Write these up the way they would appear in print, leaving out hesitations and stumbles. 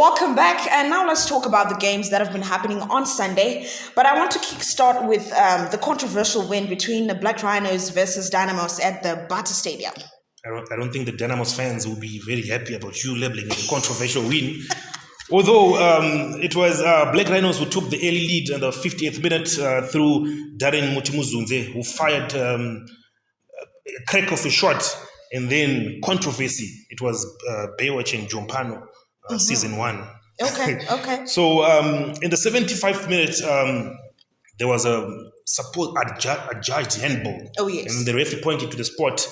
welcome back. And now let's talk about the games that have been happening on Sunday. But I want to kickstart with the controversial win between the Black Rhinos versus Dynamos at the Bata Stadium. I don't think the Dynamos fans will be very happy about you labeling it a controversial win. Although it was Black Rhinos who took the early lead in the 50th minute through Darren Mutimuzunze, who fired a crack of a shot, and then controversy. It was Baywatch and Jompano, season 1. Okay. So in the 75th minute, there was a supposed adjudged handball. Oh, yes. And the referee pointed to the spot,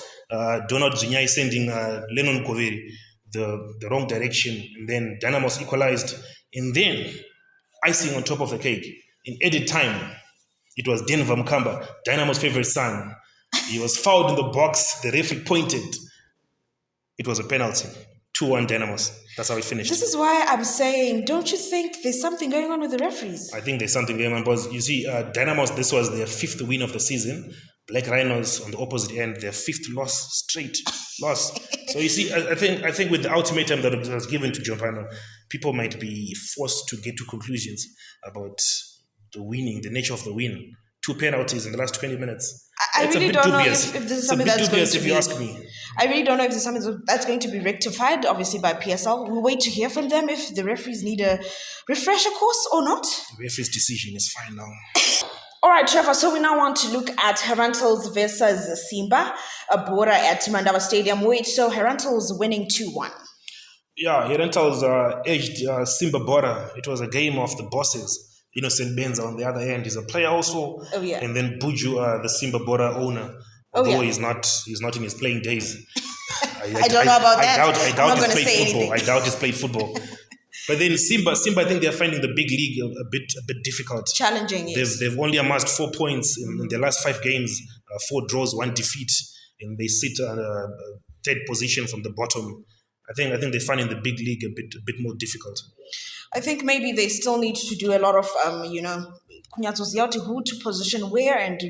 Donald Zinyai sending Lennon Koveri the wrong direction, and then Dynamos equalized. And then, icing on top of the cake, in added time, it was Denver Mukamba, Dynamos' favorite son. He was fouled in the box, the referee pointed. It was a penalty. 2-1 Dynamos. That's how it finished. This is why I'm saying, don't you think there's something going on with the referees? I think there's something going on, because you see, Dynamos, this was their 5th win of the season. Black Rhinos on the opposite end, their 5th straight loss. So you see, I think with the ultimatum that was given to Jompano, people might be forced to get to conclusions about the nature of the win. 2 penalties in the last 20 minutes. I really don't know if this is something that's going to if be. you ask me. I really don't know if there's something that's going to be rectified, obviously by PSL. We'll wait to hear from them if the referees need a refresher course or not. The referee's decision is fine now. All right, Trevor, so we now want to look at Herentals versus Simba, a border at Mandava Stadium. Wait, so Herentals winning 2-1. Yeah, Herentals edged Simba Bora. It was a game of the bosses. Innocent Benza on the other end is a player also. Oh, yeah. And then Buju, the Simba Bora owner, although he's not in his playing days. I don't know about that. I doubt he's played football. But then Simba, I think they're finding the big league a bit difficult. Challenging, yes. They've only amassed 4 points in their last 5 games, 4 draws, 1 defeat, and they sit at a 3rd position from the bottom. I think they're finding the big league a bit more difficult. I think maybe they still need to do a lot of, who to position where, and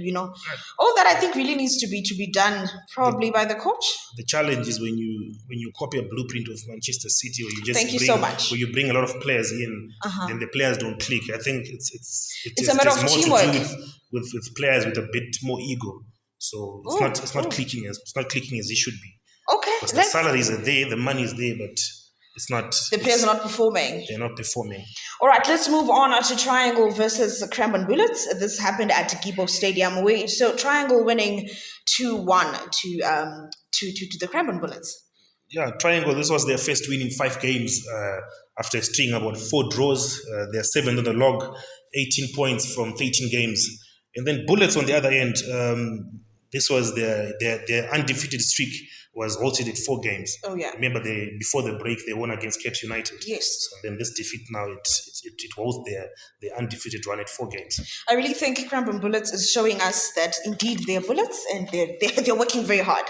all that I think really needs to be done probably by the coach. The challenge is when you copy a blueprint of Manchester City, or you just Thank you so much. Or you bring a lot of players in, then the players don't click. I think it's a matter of teamwork to do with players with a bit more ego. So it's not clicking as it should be. Okay, because the salaries are there, the money is there, but it's not. The players are not performing. They're not performing. All right, let's move on to Triangle versus Cranbourne Bullets. This happened at Gibo Stadium. So Triangle winning 2-1 to the Cranbourne Bullets. Yeah, Triangle. This was their first win in 5 games after a string about 4 draws. They're 7th on the log, 18 points from 13 games, and then Bullets on the other end. This was their undefeated streak was halted at 4 games. Oh, yeah. Remember, before the break, they won against Cape United. Yes. So then this defeat now, it holds their undefeated run at 4 games. I really think Cranbourne Bullets is showing us that indeed they're Bullets and they're working very hard.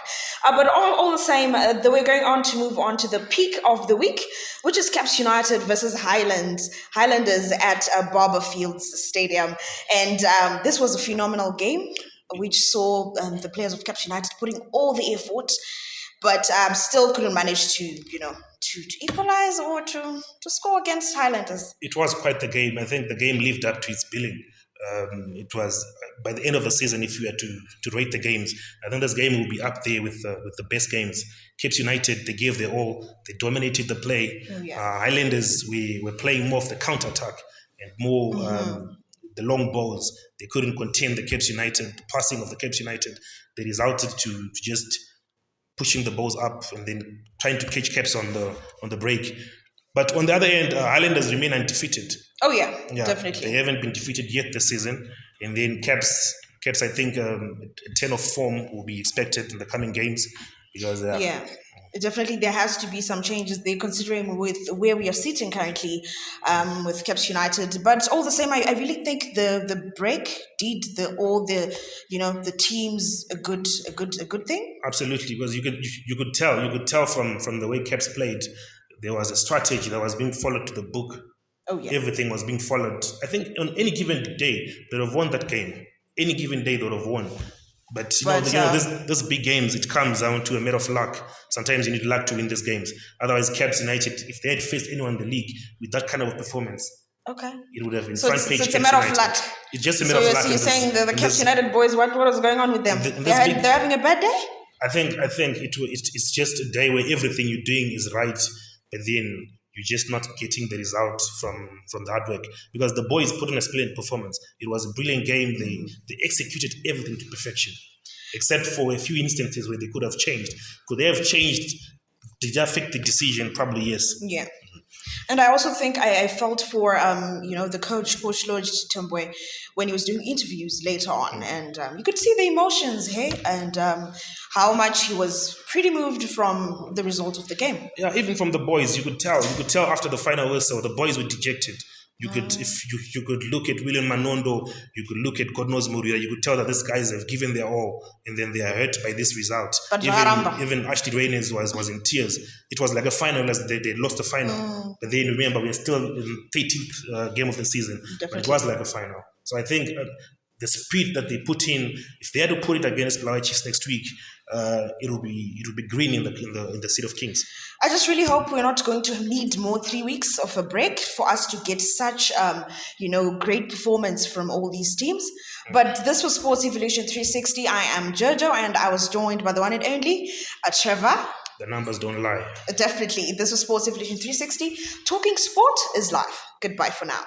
But all the same, we're going on to move on to the peak of the week, which is Caps United versus Highlanders at Barber Fields Stadium. And this was a phenomenal game, which saw the players of Caps United putting all the effort, but still couldn't manage to equalize or to score against Highlanders. It was quite the game. I think the game lived up to its billing. It was, by the end of the season, if you had to rate the games, I think this game will be up there with the best games. Cape United, they gave their all. They dominated the play. Oh, yeah. Highlanders, we were playing more of the counter-attack and more the long balls. They couldn't contain the Cape United, the passing of the Cape United. They resulted to just pushing the balls up and then trying to catch Caps on the break. But on the other end, Highlanders remain undefeated. Oh, yeah, definitely. They haven't been defeated yet this season. And then Caps, I think, a 10 of form will be expected in the coming games. Because definitely there has to be some changes there, considering with where we are sitting currently with Caps United. But all the same, I really think the break did the teams a good thing. Absolutely, because you could tell from the way Caps played, there was a strategy that was being followed to the book. Oh, yeah. Everything was being followed. I think on any given day, they would have won that game. Any given day, they would have won. But But this big games, it comes down to a matter of luck. Sometimes you need luck to win these games. Otherwise, Caps United, if they had faced anyone in the league with that kind of a performance, okay. it would have been So front page. it's a Caps matter of United. luck. It's just a So matter of luck. you're saying the Caps United boys, what was going on with them? They're having a bad day? I think it's just a day where everything you're doing is right, but then you're just not getting the result from the hard work, because the boys put in a splendid performance. It was a brilliant game. They executed everything to perfection, except for a few instances where they could have changed. Could they have changed? Did that affect the decision? Probably yes. Yeah. And I also think I felt for the coach Lodge Tombwe when he was doing interviews later on, and you could see the emotions, hey, and how much he was pretty moved from the result of the game. Yeah, even from the boys, you could tell. You could tell after the final whistle, the boys were dejected. You could, if you could look at William Manondo, you could look at God knows Moria, you could tell that these guys have given their all, and then they are hurt by this result. But even Ashley Reynolds was in tears. It was like a final, as they lost the final. But then remember, we're still in 13th game of the season. Definitely. But it was like a final. So I think the speed that they put in, if they had to put it against Blawa Chiefs next week, it will be green in the Seed of Kings. I just really hope we're not going to need more 3 weeks of a break for us to get such great performance from all these teams. But this was Sports Evolution 360. I am Jojo, and I was joined by the one and only Trevor. The numbers don't lie. Definitely. This was Sports Evolution 360. Talking sport is life. Goodbye for now.